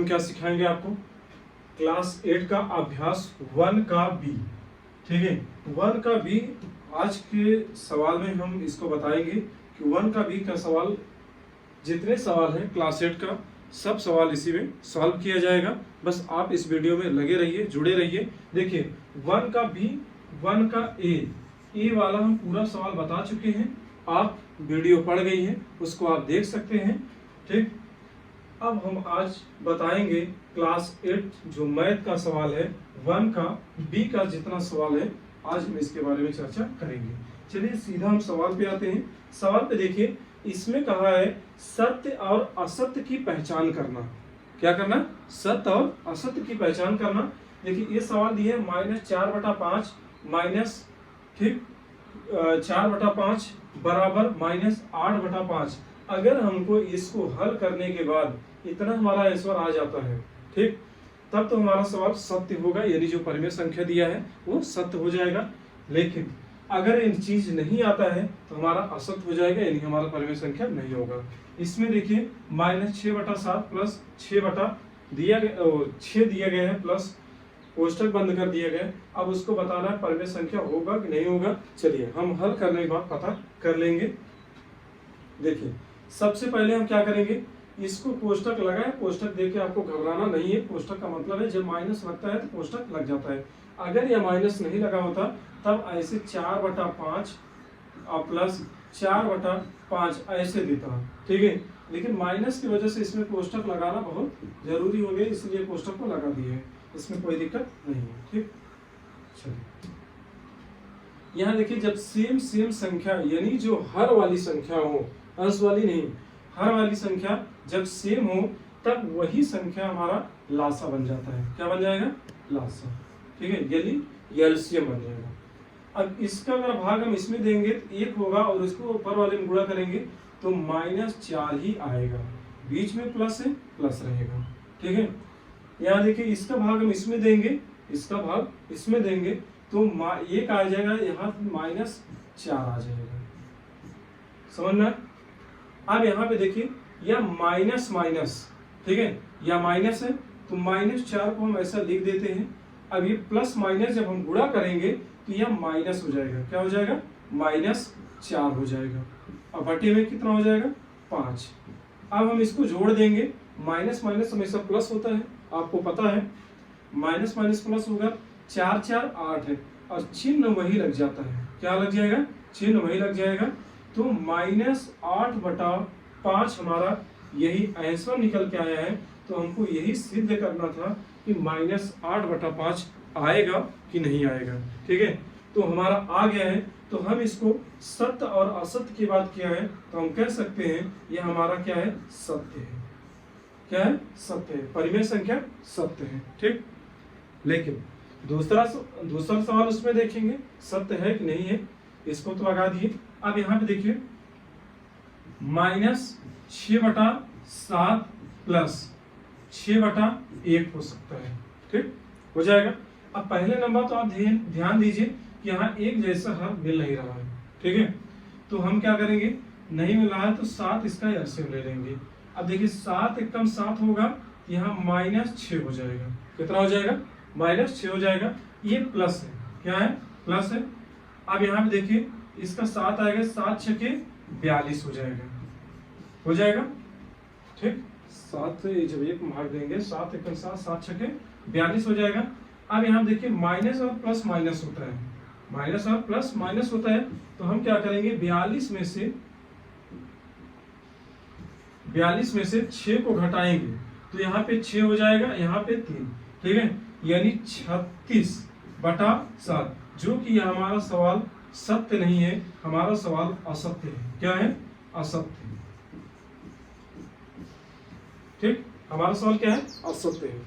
हम क्या सिखाएंगे आपको? क्लास 8 का अभ्यास 1 का बी। ठीक है, 1 का बी आज के सवाल में हम इसको बताएंगे कि 1 का बी का सवाल, जितने सवाल हैं क्लास 8 का, सब सवाल इसी में सॉल्व किया जाएगा। बस आप इस वीडियो में लगे रहिए, जुड़े रहिए। देखिए 1 का बी, 1 का ए वाला हम पूरा सवाल बता चुके हैं। आप वीडियो पढ़ गई हैं, उसको आप देख सकते हैं। ठीक, अब हम आज बताएंगे क्लास 8 जो मैथ का सवाल है, 1 का बी का जितना सवाल है, आज हम इसके बारे में चर्चा करेंगे। चलिए सीधा हम सवाल पे आते हैं। सवाल पे देखिए, इसमें कहा है सत्य और असत्य की पहचान करना। क्या करना? सत्य और असत्य की पहचान करना। देखिए ये सवाल दिए -4/5 माइनस, ठीक, 4/5 बराबर -8/5। अगर हमको इसको हल करने के बाद इतना हमारा आंसर आ जाता है, ठीक, तब तो हमारा सवाल सत्य होगा, यानी जो परिमेय संख्या दिया है वो सत्य हो जाएगा। लेकिन अगर इन चीज नहीं आता है तो हमारा असत्य हो जाएगा, यानी हमारा परिमेय संख्या नहीं होगा। इसमें देखिए -6/7 प्लस 6 दिया गया है, प्लस कोष्टक बंद कर दिया गया। अब उसको बताना है परिमेय संख्या होगा कि नहीं होगा। चलिए हम हल करने के बाद पता कर लेंगे। देखिए सबसे पहले हम क्या करेंगे, इसको कोष्टक लगाए। कोष्टक देके आपको घबराना नहीं है। कोष्टक का मतलब है जब माइनस लगता है तो कोष्टक लग जाता है। अगर यह माइनस नहीं लगा होता तब ऐसे 4/5 और प्लस 4/5 ऐसे देता, ठीक है। लेकिन माइनस की वजह से इसमें कोष्टक लगाना बहुत जरूरी हो गया, इसलिए कोष्टक को लगा दिए है। इसमें कोई दिक्कत नहीं है, ठीक। चलिए यहाँ देखिए, जब सेम संख्या, यानी जो हर वाली संख्या हो, अंश वाली नहीं, हर वाली संख्या जब सेम हो तब वही संख्या हमारा लासा बन जाता है। क्या बन जाएगा? लासा, ठीक है, यानी एलसीएम बन जाएगा। अब इसका अगर भाग हम इसमें देंगे तो 1 होगा और इसको ऊपर वाले में गुणा करेंगे तो -4 ही आएगा। बीच में प्लस है, प्लस रहेगा, ठीक है। यहाँ देखिए इसका भाग हम इसमें देंगे, इसका भाग इसमें देंगे तो 1 आ जाएगा, यहाँ -4 आ जाएगा। समझ में? अब यहाँ पे देखिए या माइनस, ठीक है, या माइनस है तो -4 को हम ऐसा लिख देते हैं। अब ये प्लस माइनस जब हम गुणा करेंगे तो यह माइनस हो जाएगा। क्या हो जाएगा? -4 हो जाएगा। अब बटे में कितना हो जाएगा? 5। अब हम इसको जोड़ देंगे। माइनस हमेशा प्लस होता है, आपको पता है। माइनस प्लस होगा, 4 4 8 है और चिन्ह वही लग जाता है। क्या लग जाएगा? चिन्ह वही लग जाएगा। तो -8/5 हमारा यही आंसर निकल के आया है। तो हमको यही सिद्ध करना था कि -8/5 आएगा कि नहीं आएगा, ठीक है। तो हमारा आ गया है। तो हम इसको सत्य और असत्य की बात किया है तो हम कह सकते हैं यह हमारा क्या है? सत्य है। क्या है? सत्य है। परिमेय संख्या सत्य है, ठीक। लेकिन दूसरा सवाल उसमें देखेंगे सत्य है कि नहीं है। इसको तो लगा दिए। अब यहाँ पे देखिए -6/7 प्लस 6/1 हो सकता है, ठीक हो जाएगा। अब पहले नंबर तो आप ध्यान दीजिए कि यहाँ एक जैसा हर मिल नहीं रहा है, ठीक है। तो हम क्या करेंगे, नहीं मिल रहा है तो 7 इसका एलसीएम ले लेंगे। अब देखिए 7 एकम 7 होगा, यहाँ -6 हो जाएगा। कितना हो जाएगा? -6 हो जाएगा। ये प्लस है, क्या है? प्लस है। अब यहाँ पे देखिए इसका 7 आएगा, 7 छके 42 हो जाएगा, हो जाएगा, ठीक। 7 से जब 1 भाग देंगे, 7 एकम 7, 7 छके 42 हो जाएगा। अब यहाँ देखिए माइनस और प्लस माइनस होता है, माइनस और प्लस माइनस होता है। तो हम क्या करेंगे, 42 में से 6 को घटाएंगे तो यहाँ पे 6 हो जाएगा, यहाँ पे 3, ठीक है, यानी 36/7, जो कि हमारा सवाल सत्य नहीं है, हमारा सवाल असत्य है। क्या है? असत्य है, ठीक। हमारा सवाल क्या है? असत्य है।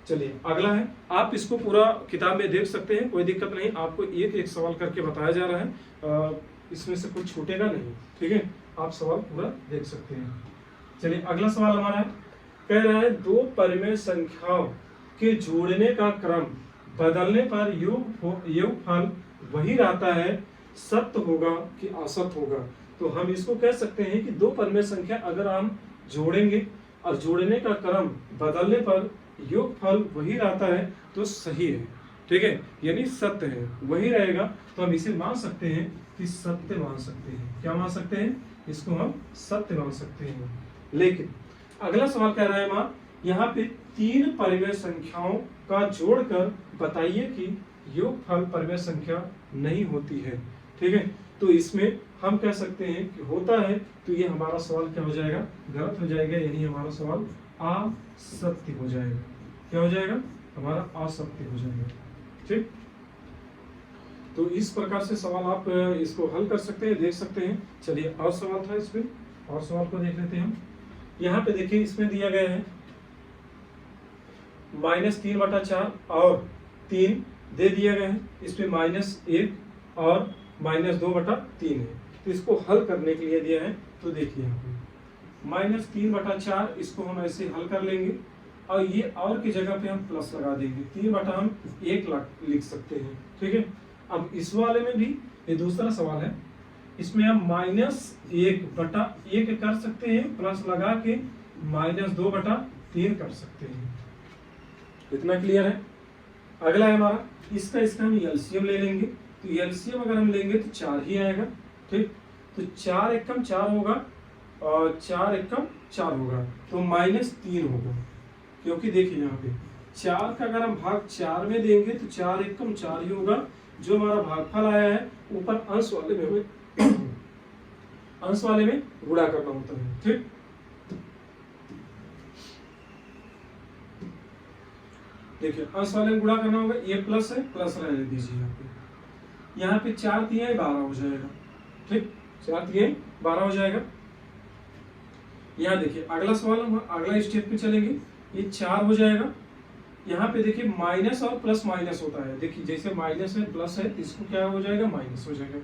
चलिए अगला है। आप इसको पूरा किताब में देख सकते हैं, कोई दिक्कत नहीं। आपको एक एक सवाल करके बताया जा रहा है, इसमें से कुछ छूटेगा नहीं, ठीक है। आप सवाल पूरा देख सकते हैं। चलिए अगला सवाल हमारा है, कह रहा है 2 परिमेय संख्याओं के जोड़ने का क्रम बदलने पर योगफल वही रहता है, सत्य होगा कि असत्य होगा। तो हम इसको कह सकते हैं कि 2 परिमेय संख्या अगर हम जोड़ेंगे और जोड़ने का क्रम बदलने पर योगफल वही रहता है तो सही है, ठीक है, यानी सत्य है, वही रहेगा तो हम इसे मान सकते हैं कि सत्य मान सकते हैं। क्या मान सकते हैं? इसको हम सत्य मान सकते हैं। लेकिन अगला सवाल कह रहा है मां, यहाँ पे 3 परिमेय संख्याओं का जोड़कर बताइए कि योगफल परिमेय संख्या नहीं होती है, ठीक है। तो इसमें हम कह सकते हैं कि होता है, तो ये हमारा सवाल क्या हो जाएगा? गलत हो जाएगा, यानी हमारा सवाल असत्य हो जाएगा। क्या हो जाएगा? हमारा असत्य हो जाएगा, ठीक। तो इस प्रकार से सवाल आप इसको हल कर सकते हैं, देख सकते हैं। चलिए और सवाल था इसमें, और सवाल को देख लेते हैं हम। यहाँ पे देखिए इसमें दिया गया है -3/4 और 3 दे दिया गया है, इसमें -1 और -2/3 है। तो इसको हल करने के लिए दिया है, तो देखिए यहाँ पे -3/4 इसको हम ऐसे हल कर लेंगे और ये और की जगह पे हम प्लस लगा देंगे, 3/1 लिख सकते हैं, ठीक है। अब इस वाले में भी ये दूसरा सवाल है, इसमें हम -1/1 कर सकते हैं, प्लस लगा के -2/3 कर सकते हैं। इतना क्लियर है? अगला है हमारा, इसका हम एलसीएम ले लेंगे। तो एलसीएम अगर हम लेंगे तो 4 ही आएगा, ठीक। तो 4 एकम 4 होगा और 4 एकम 4 होगा, तो -3 होगा। क्योंकि देखिए यहाँ पे 4 का अगर हम भाग 4 में देंगे तो 4 एकम 4 ही होगा। जो हमारा भागफल आया है ऊपर अंश वाले में गुणा करना होता है, ठीक। देखिए अंश वाले में गुणा करना होगा, ये प्लस है, प्लस रहने दीजिए यहाँ पे 4 तिहाई 12 हो जाएगा, ठीक। 4 तिहाई 12 हो जाएगा। यहाँ देखिए अगला सवाल, हम अगला स्टेप पे चलेंगे, ये 4 हो जाएगा। यहाँ पे देखिए माइनस और प्लस माइनस होता है, देखिए जैसे माइनस है प्लस है तो इसको क्या हो जाएगा? माइनस हो जाएगा।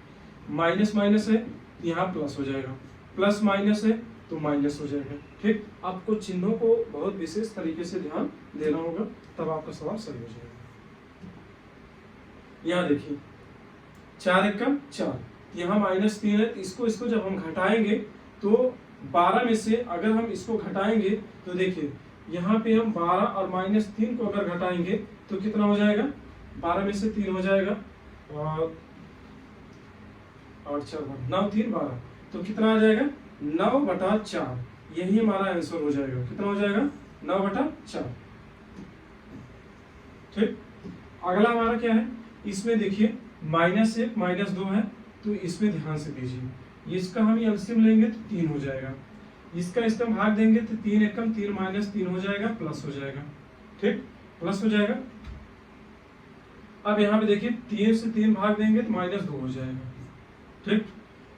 माइनस माइनस है यहाँ प्लस हो जाएगा, प्लस माइनस है तो माइनस हो जाएगा, ठीक। आपको चिन्हों को बहुत विशेष तरीके से ध्यान देना होगा, तब आपका सवाल सही हो जाएगा। यहाँ देखिए 4 एकम 4, यहाँ -3 है, तो इसको जब हम घटाएंगे तो 12 में से अगर हम इसको घटाएंगे तो देखिए यहाँ पे हम 12 और -3 को अगर घटाएंगे तो कितना हो जाएगा? 12 में से 3 हो जाएगा और 8 4 9 3 12, तो कितना आ जाएगा? 9/4। यही हमारा आंसर हो जाएगा। कितना हो जाएगा? 9/4, ठीक। अगला हमारा क्या है? इसमें देखिए -1 -2 है, तो इसमें ध्यान से दीजिए। इसका हम एलसीएम लेंगे तो 3 हो जाएगा, इसका हम भाग देंगे तो 3 एकम 3 -3 हो जाएगा, प्लस हो जाएगा, ठीक, प्लस हो जाएगा। अब यहाँ पे देखिए 3 से 3 भाग देंगे तो -2 हो जाएगा, ठीक।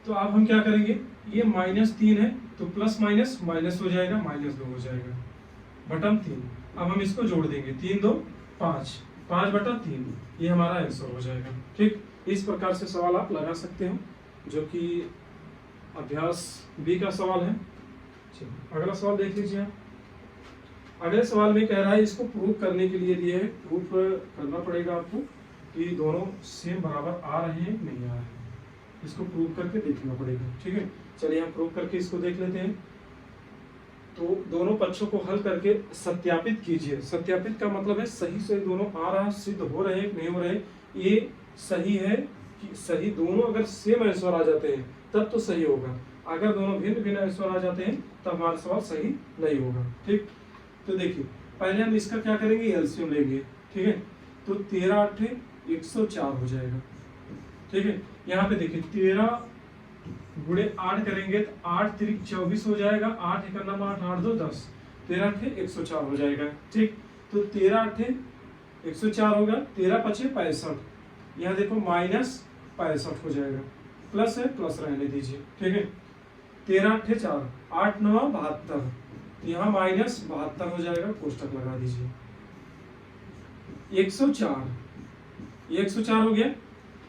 तो अब हम क्या करेंगे? ये -3 है तो प्लस माइनस माइनस हो जाएगा, -2 हो जाएगा बटन 3। अब हम इसको जोड़ देंगे, 3 2 5, 5/3, ये हमारा आंसर हो जाएगा, ठीक। इस प्रकार से सवाल आप लगा सकते हो, जो कि अभ्यास बी का सवाल है। अगला सवाल देख लीजिए आप। अगले सवाल में कह रहा है, इसको प्रूव करने के लिए दिए है, प्रूफ करना पड़ेगा आपको कि दोनों सेम बराबर आ रहे हैं नहीं आ रहे हैं, इसको प्रूव करके देखना पड़ेगा, ठीक है। चलिए हम प्रूव करके इसको देख लेते हैं। तो दोनों पक्षों को हल करके सत्यापित कीजिए। सत्यापित का मतलब है सही से दोनों आ रहा, सिद्ध हो रहे नहीं हो रहे, ये सही है कि सही, दोनों अगर सेम आंसर आ जाते हैं तब तो सही होगा, अगर दोनों भिन्न भिन्न आंसर आ जाते हैं तब हमारा सवाल सही नहीं होगा, ठीक। तो देखिए पहले हम इसका क्या करेंगे? एलसीएम लेंगे, ठीक है। तो 13 8 104 हो जाएगा, ठीक है। यहाँ पे देखिए 13 गुणे 8 करेंगे तो 8 3 24 हो जाएगा, 8 1 9 8 8 2 10, 13 8 104 हो जाएगा, ठीक। तो 13 8 104 होगा, 13 5 65, यहाँ देखो -65 हो जाएगा, प्लस है प्लस रहने दीजिए, ठीक है। 13 8 4, 8 9 72, यहाँ -72 हो जाएगा, कोष्टक लगा दीजिए। 104 हो गया।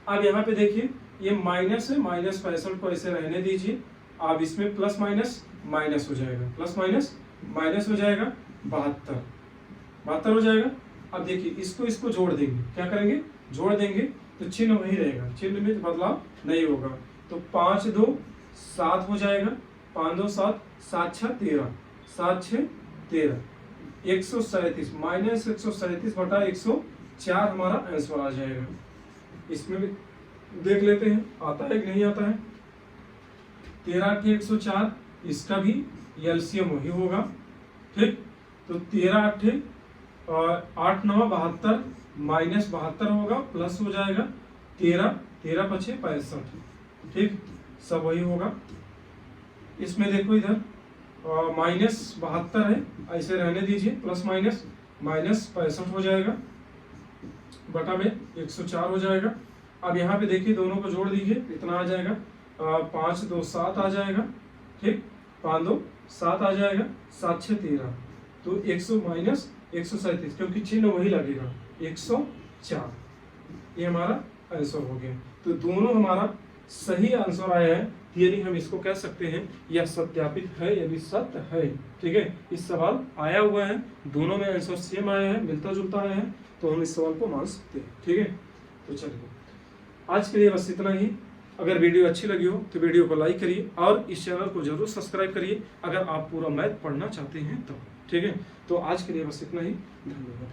अब यहाँ पे देखिए ये माइनस है, -65 को ऐसे रहने दीजिए। अब इसमें प्लस माइनस माइनस हो जाएगा, प्लस माइनस माइनस हो जाएगा, 72 हो जाएगा। अब देखिए इसको जोड़ देंगे, क्या करेंगे? जोड़ देंगे तो चिन्ह वही रहेगा, चिन्ह में तो बदलाव नहीं होगा। तो 5 2 7 हो जाएगा, 5 2 7, 7 6 13, 7 6 13, 137 माइनस 137 बटा 104 हमारा आंसर आ जाएगा। इसमें भी देख लेते हैं आता है कि नहीं आता है। 13 8 104, इसका भी एलसीएम वही होगा। ठीक, तो 13 8 और 8 9 72 माइनस 72 होगा, प्लस हो जाएगा 13 13 5 65। ठीक, सब वही होगा। इसमें देखो इधर माइनस 72 है, ऐसे रहने दीजिए, प्लस माइनस माइनस 65 हो जाएगा, बटा में 104 हो जाएगा। अब यहाँ पे देखिए दोनों को जोड़ दीजिए, इतना आ जाएगा 5 2 7 आ जाएगा। ठीक, 5 2 7 आ जाएगा, 7 6 13, तो 100 माइनस 137 क्योंकि चिन्ह वही लगेगा 104, ये हमारा आंसर हो गया। तो दोनों हमारा सही आंसर आया है, यानी हम इसको कह सकते हैं यह सत्यापित है, यानी सत्य है। ठीक है, इस सवाल आया हुआ है, दोनों में आंसर सेम आया है, मिलता जुलता आया है, तो हम इस सवाल को मान सकते हैं। ठीक है, तो चलिए आज के लिए बस इतना ही। अगर वीडियो अच्छी लगी हो तो वीडियो को लाइक करिए और इस चैनल को जरूर सब्सक्राइब करिए अगर आप पूरा मैथ पढ़ना चाहते हैं तो। ठीक है, तो आज के लिए बस इतना ही, धन्यवाद।